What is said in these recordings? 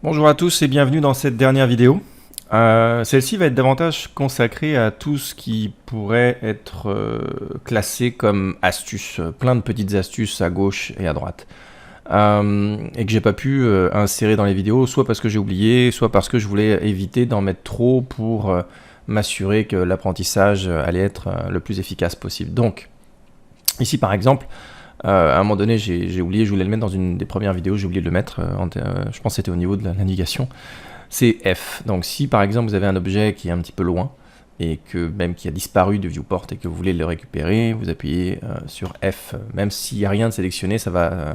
Bonjour à tous et bienvenue dans cette dernière vidéo. Celle-ci va être davantage consacrée à tout ce qui pourrait être classé comme astuces, plein de petites astuces à gauche et à droite. Et que j'ai pas pu insérer dans les vidéos, soit parce que j'ai oublié, soit parce que je voulais éviter d'en mettre trop pour m'assurer que l'apprentissage allait être le plus efficace possible. Donc, ici par exemple, à un moment donné, j'ai oublié, je voulais le mettre dans une des premières vidéos, j'ai oublié de le mettre, je pense que c'était au niveau de la navigation, c'est F. Donc si par exemple vous avez un objet qui est un petit peu loin, et que même qui a disparu du viewport et que vous voulez le récupérer, vous appuyez sur F. Même s'il n'y a rien de sélectionné, ça va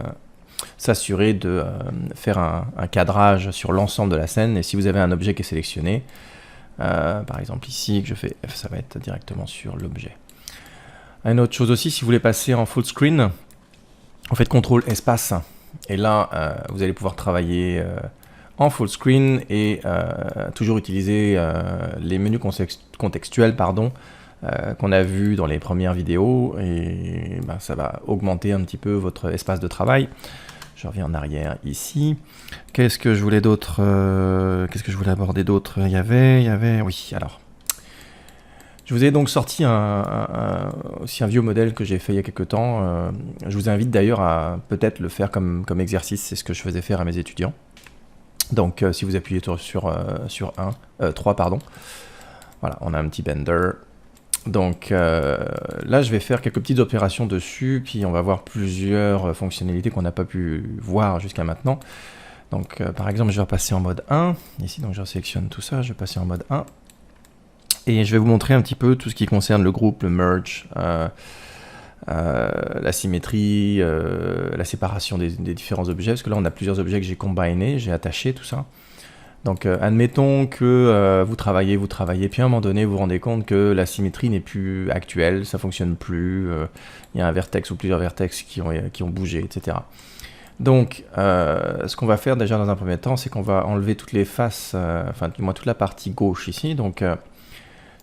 s'assurer de faire un cadrage sur l'ensemble de la scène, et si vous avez un objet qui est sélectionné, par exemple ici, que je fais F, ça va être directement sur l'objet. Une autre chose aussi, si vous voulez passer en full screen, vous faites CTRL espace, et là vous allez pouvoir travailler en full screen et toujours utiliser les menus contextuels qu'on a vu dans les premières vidéos, et ça va augmenter un petit peu votre espace de travail. Je reviens en arrière ici. Qu'est-ce que je voulais d'autre qu'est-ce que je voulais aborder d'autre? Il y avait... Oui, alors. Je vous ai donc sorti aussi un vieux modèle que j'ai fait il y a quelques temps. Je vous invite d'ailleurs à peut-être le faire comme exercice. C'est ce que je faisais faire à mes étudiants. Donc si vous appuyez sur 3, pardon. Voilà, on a un petit bender. Donc là, je vais faire quelques petites opérations dessus, puis on va voir plusieurs fonctionnalités qu'on n'a pas pu voir jusqu'à maintenant. Donc par exemple, je vais repasser en mode 1. Ici, donc je sélectionne tout ça, je vais passer en mode 1. Et je vais vous montrer un petit peu tout ce qui concerne le groupe, le merge, la symétrie, la séparation des différents objets, parce que là on a plusieurs objets que j'ai combinés, j'ai attaché tout ça. Donc admettons que vous travaillez, puis à un moment donné vous vous rendez compte que la symétrie n'est plus actuelle, ça fonctionne plus, il y a un vertex ou plusieurs vertex qui ont bougé, etc. Donc ce qu'on va faire déjà dans un premier temps, c'est qu'on va enlever toutes les faces, enfin du moins toute la partie gauche ici, donc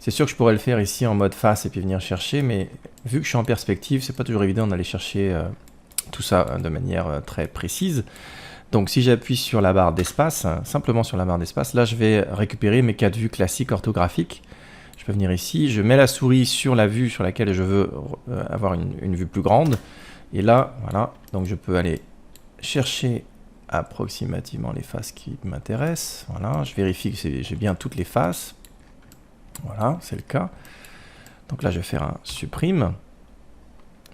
c'est sûr que je pourrais le faire ici en mode face et puis venir chercher, mais vu que je suis en perspective, c'est pas toujours évident d'aller chercher tout ça de manière très précise. Donc si j'appuie sur la barre d'espace, simplement sur la barre d'espace, là je vais récupérer mes 4 vues classiques orthographiques. Je peux venir ici, je mets la souris sur la vue sur laquelle je veux avoir une vue plus grande. Et là, voilà, donc je peux aller chercher approximativement les faces qui m'intéressent. Voilà, je vérifie que j'ai bien toutes les faces. Voilà, c'est le cas. Donc là, je vais faire un supprime.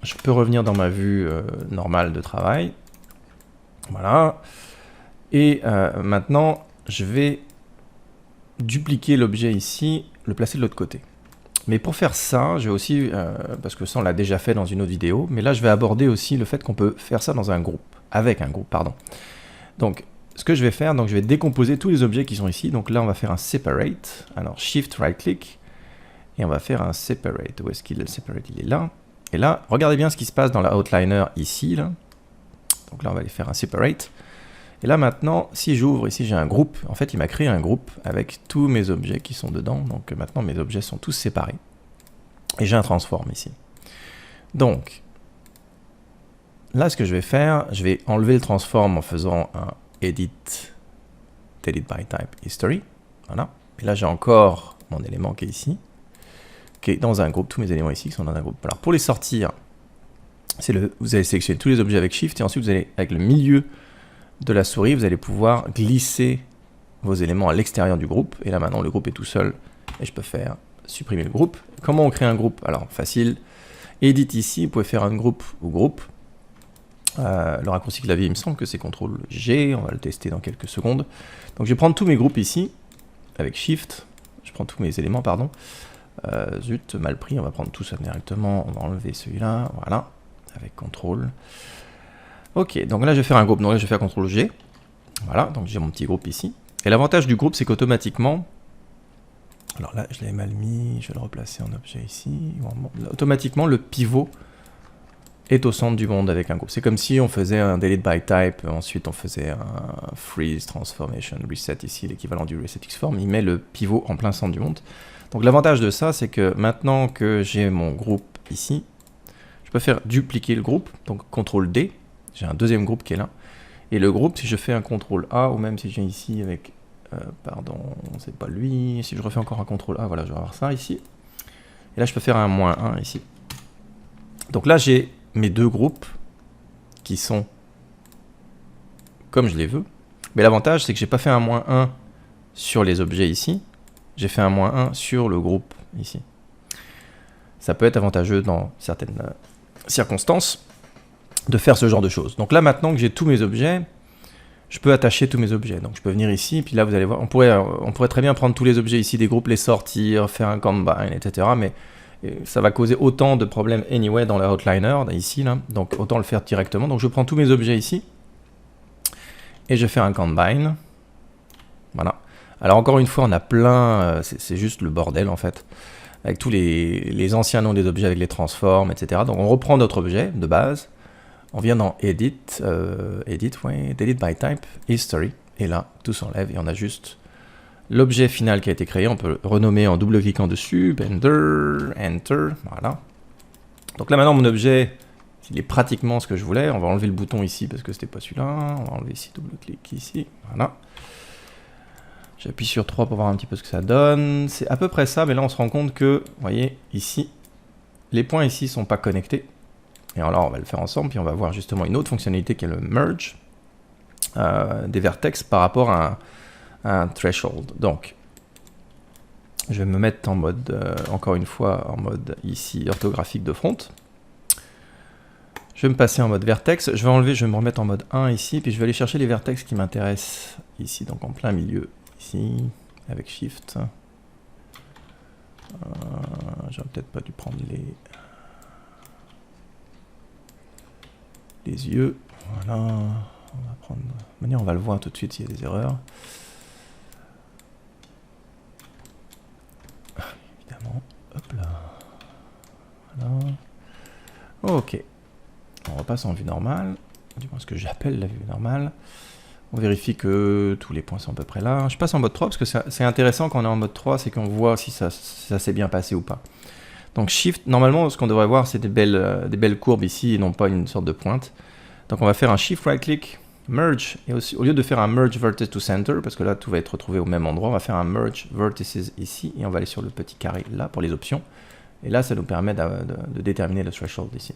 Je peux revenir dans ma vue normale de travail. Voilà. Et maintenant, je vais dupliquer l'objet ici, le placer de l'autre côté. Mais pour faire ça, je vais aussi, parce que ça on l'a déjà fait dans une autre vidéo, mais là je vais aborder aussi le fait qu'on peut faire ça dans un groupe, avec un groupe, pardon. Donc, ce que je vais faire, donc je vais décomposer tous les objets qui sont ici. Donc là, on va faire un separate. Alors, shift right click. Et on va faire un separate. Où est-ce qu'il est le separate? Il est là. Et là, regardez bien ce qui se passe dans la outliner ici. Là. Donc là, on va aller faire un separate. Et là, maintenant, si j'ouvre ici, j'ai un groupe. En fait, il m'a créé un groupe avec tous mes objets qui sont dedans. Donc maintenant, mes objets sont tous séparés. Et j'ai un transform ici. Donc, là, ce que je vais faire, je vais enlever le transform en faisant un edit, delete by type history, voilà. Et là j'ai encore mon élément qui est ici, qui est dans un groupe, tous mes éléments ici qui sont dans un groupe. Alors pour les sortir, vous allez sélectionner tous les objets avec Shift, et ensuite vous allez, avec le milieu de la souris, vous allez pouvoir glisser vos éléments à l'extérieur du groupe, et là maintenant le groupe est tout seul, et je peux faire supprimer le groupe. Comment on crée un groupe? Alors facile, edit ici, vous pouvez faire un groupe ou groupe. Le raccourci clavier, il me semble que c'est CTRL G, on va le tester dans quelques secondes. Donc je vais prendre tous mes groupes ici, avec Shift, je prends tous mes éléments, pardon. Zut, mal pris, on va prendre tout ça directement, on va enlever celui-là, voilà, avec CTRL. Ok, donc là je vais faire un groupe, donc là je vais faire CTRL G, voilà, donc j'ai mon petit groupe ici. Et l'avantage du groupe, c'est qu'automatiquement, alors là je l'ai mal mis, je vais le replacer en objet ici, automatiquement le pivot est au centre du monde avec un groupe. C'est comme si on faisait un delete by type, ensuite on faisait un freeze, transformation, reset ici, l'équivalent du reset xform, il met le pivot en plein centre du monde. Donc l'avantage de ça, c'est que maintenant que j'ai mon groupe ici, je peux faire dupliquer le groupe, donc CTRL D, j'ai un deuxième groupe qui est là, Et le groupe, si je fais un CTRL A, ou même si je viens ici avec, pardon, c'est pas lui, si je refais encore un CTRL A, voilà, je vais avoir ça ici. Et là, je peux faire un -1 ici. Donc là, j'ai mes deux groupes qui sont comme je les veux. Mais l'avantage, c'est que j'ai pas fait un -1 sur les objets ici. J'ai fait un -1 sur le groupe ici. Ça peut être avantageux dans certaines circonstances de faire ce genre de choses. Donc là, maintenant que j'ai tous mes objets, je peux attacher tous mes objets. Donc je peux venir ici, puis là, vous allez voir, on pourrait très bien prendre tous les objets ici des groupes, les sortir, faire un combine, etc. Mais ça va causer autant de problèmes anyway dans le outliner, ici, là. Donc autant le faire directement. Donc je prends tous mes objets ici, et je fais un combine. Voilà. Alors encore une fois, on a plein, c'est juste le bordel en fait, avec tous les anciens noms des objets avec les transforms, etc. Donc on reprend notre objet de base, on vient dans Edit, Delete by Type, History, et là, tout s'enlève, et on a juste l'objet final qui a été créé. On peut le renommer en double-cliquant dessus, Enter, voilà. Donc là maintenant, mon objet, il est pratiquement ce que je voulais. On va enlever le bouton ici parce que c'était pas celui-là. On va enlever ici, double-clic ici, voilà. J'appuie sur 3 pour voir un petit peu ce que ça donne. C'est à peu près ça, mais là on se rend compte que, vous voyez, ici, les points ici sont pas connectés. Et alors on va le faire ensemble, puis on va voir justement une autre fonctionnalité qui est le merge des vertex par rapport à un threshold. Donc, je vais me mettre en mode, encore une fois, en mode ici, orthographique de front. Je vais me passer en mode vertex. Je vais enlever, je vais me remettre en mode 1 ici, puis je vais aller chercher les vertex qui m'intéressent ici, donc en plein milieu. Ici, avec Shift. J'aurais peut-être pas dû prendre les yeux. Voilà. On va prendre. Manière, on va le voir tout de suite s'il y a des erreurs. Évidemment. Hop là. Voilà. Ok. On repasse en vue normale. Du moins ce que j'appelle la vue normale. On vérifie que tous les points sont à peu près là. Je passe en mode 3 parce que c'est intéressant quand on est en mode 3, c'est qu'on voit si ça s'est bien passé ou pas. Donc Shift, normalement ce qu'on devrait voir c'est des belles courbes ici et non pas une sorte de pointe. Donc on va faire un Shift right click, Merge, et aussi, au lieu de faire un Merge Vertex to Center, parce que là tout va être retrouvé au même endroit, on va faire un Merge Vertices ici, et on va aller sur le petit carré là pour les options. Et là ça nous permet de déterminer le threshold ici.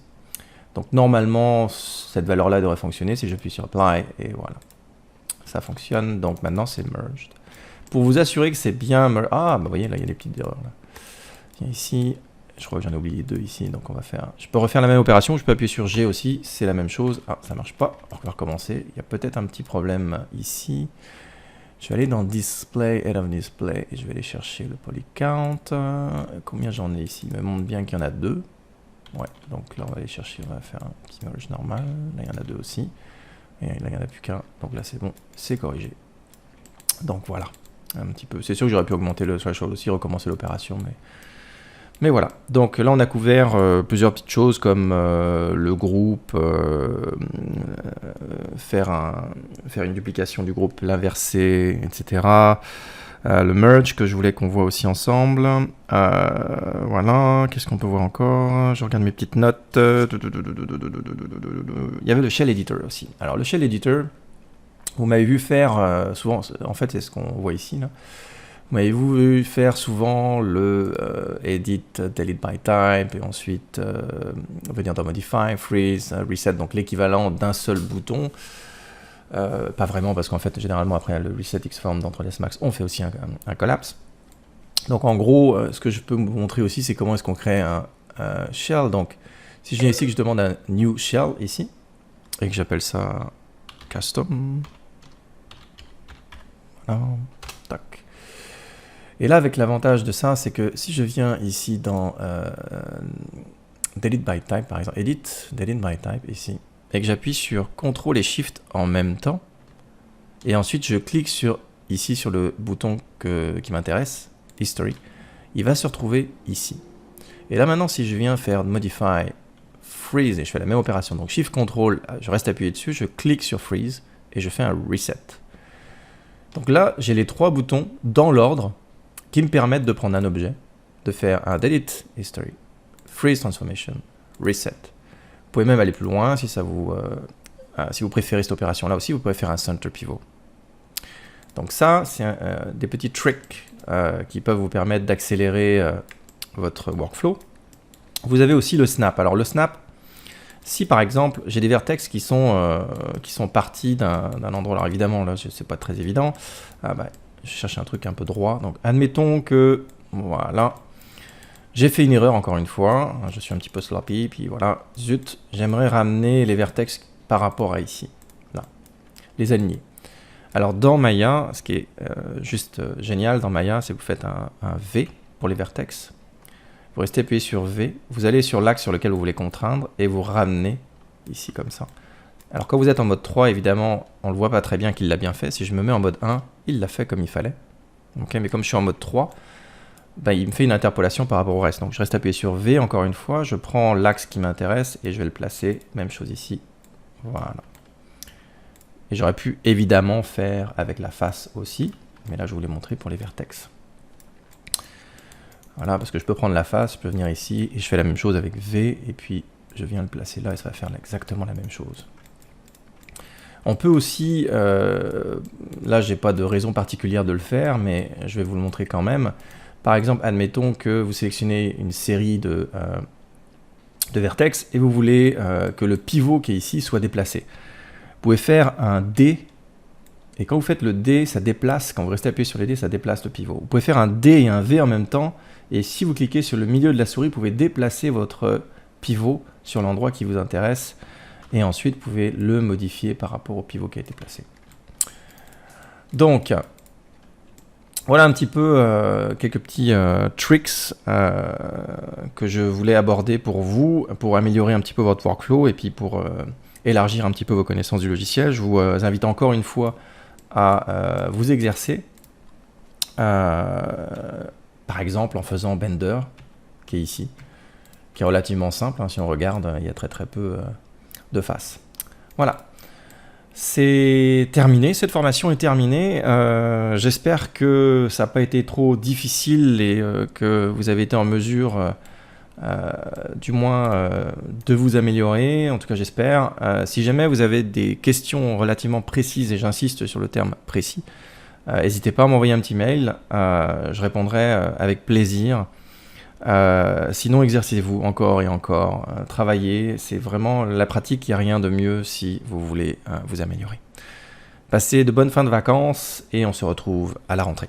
Donc normalement cette valeur là devrait fonctionner si j'appuie sur Apply, et voilà. Ça fonctionne, donc maintenant c'est merged. Pour vous assurer que c'est bien merged. Ah, bah vous voyez, là il y a des petites erreurs. Là. Tiens, ici, je crois que j'en ai oublié 2 ici, donc on va faire. Je peux refaire la même opération, je peux appuyer sur G aussi, c'est la même chose. Ah, ça marche pas, on va recommencer. Il y a peut-être un petit problème ici. Je vais aller dans Display, Head of Display, et je vais aller chercher le polycount. Combien j'en ai ici? Il me montre bien qu'il y en a 2. Ouais, donc là on va aller chercher, on va faire un petit merge normal. Là il y en a 2 aussi. Et là, il n'y en a plus qu'un, donc là c'est bon, c'est corrigé. Donc voilà, un petit peu. C'est sûr que j'aurais pu augmenter le threshold aussi, recommencer l'opération, mais voilà. Donc là, on a couvert plusieurs petites choses comme le groupe, faire une duplication du groupe, l'inverser, etc. Le merge que je voulais qu'on voit aussi ensemble. Voilà, qu'est-ce qu'on peut voir encore? Je regarde mes petites notes. Il y avait le Shell Editor aussi. Alors le Shell Editor, vous m'avez vu faire souvent, en fait c'est ce qu'on voit ici. Là. Vous m'avez vu faire souvent le Edit, Delete by Type, et ensuite venir dans Modify, Freeze, Reset, donc l'équivalent d'un seul bouton. Pas vraiment parce qu'en fait généralement après le reset xform d'entre les max on fait aussi un collapse. Donc en gros ce que je peux vous montrer aussi c'est comment est-ce qu'on crée un shell. Donc si je viens ici que je demande un new shell ici et que j'appelle ça custom, voilà, tac. Et là avec l'avantage de ça c'est que si je viens ici dans delete by type par exemple, edit delete by type ici, et que j'appuie sur CTRL et SHIFT en même temps, et ensuite je clique ici sur le bouton qui m'intéresse, History, il va se retrouver ici. Et là maintenant, si je viens faire Modify, Freeze, et je fais la même opération, donc Shift CTRL, je reste appuyé dessus, je clique sur Freeze, et je fais un Reset. Donc là, j'ai les 3 boutons dans l'ordre qui me permettent de prendre un objet, de faire un Delete History, Freeze Transformation, Reset. Vous pouvez même aller plus loin si ça vous si vous préférez cette opération-là aussi, vous pouvez faire un center pivot. Donc ça, c'est des petits tricks qui peuvent vous permettre d'accélérer votre workflow. Vous avez aussi le snap. Alors le snap, si par exemple j'ai des vertex qui sont partis d'un endroit, alors évidemment là c'est pas très évident, je cherche un truc un peu droit, donc admettons que voilà, j'ai fait une erreur encore une fois, je suis un petit peu sloppy, puis voilà, zut, j'aimerais ramener les vertex par rapport à ici, là, les aligner. Alors dans Maya, ce qui est juste génial dans Maya, c'est que vous faites un V pour les vertex. Vous restez appuyé sur V, vous allez sur l'axe sur lequel vous voulez contraindre et vous ramenez ici comme ça. Alors quand vous êtes en mode 3, évidemment, on ne le voit pas très bien qu'il l'a bien fait. Si je me mets en mode 1, il l'a fait comme il fallait. Okay, mais comme je suis en mode 3, il me fait une interpolation par rapport au reste. Donc je reste appuyé sur V encore une fois, je prends l'axe qui m'intéresse et je vais le placer, même chose ici. Voilà. Et j'aurais pu évidemment faire avec la face aussi, mais là je vous l'ai montré pour les vertex. Voilà, parce que je peux prendre la face, je peux venir ici et je fais la même chose avec V et puis je viens le placer là et ça va faire exactement la même chose. On peut aussi, là j'ai pas de raison particulière de le faire, mais je vais vous le montrer quand même. Par exemple, admettons que vous sélectionnez une série de vertex et vous voulez que le pivot qui est ici soit déplacé. Vous pouvez faire un D, et quand vous faites le D, ça déplace, quand vous restez appuyé sur les D, ça déplace le pivot. Vous pouvez faire un D et un V en même temps, et si vous cliquez sur le milieu de la souris, vous pouvez déplacer votre pivot sur l'endroit qui vous intéresse, et ensuite vous pouvez le modifier par rapport au pivot qui a été placé. Donc, voilà un petit peu quelques petits tricks que je voulais aborder pour vous, pour améliorer un petit peu votre workflow, et puis pour élargir un petit peu vos connaissances du logiciel. Je vous invite encore une fois à vous exercer, par exemple en faisant Blender, qui est ici, qui est relativement simple, hein, si on regarde, il y a très peu de faces. Voilà, c'est terminé, cette formation est terminée. J'espère que ça n'a pas été trop difficile et que vous avez été en mesure du moins de vous améliorer, en tout cas j'espère. Si jamais vous avez des questions relativement précises, et j'insiste sur le terme précis, n'hésitez pas à m'envoyer un petit mail, je répondrai avec plaisir. Sinon exercez-vous encore et encore, travaillez, c'est vraiment la pratique, il n'y a rien de mieux si vous voulez vous améliorer. Passez de bonnes fins de vacances et on se retrouve à la rentrée.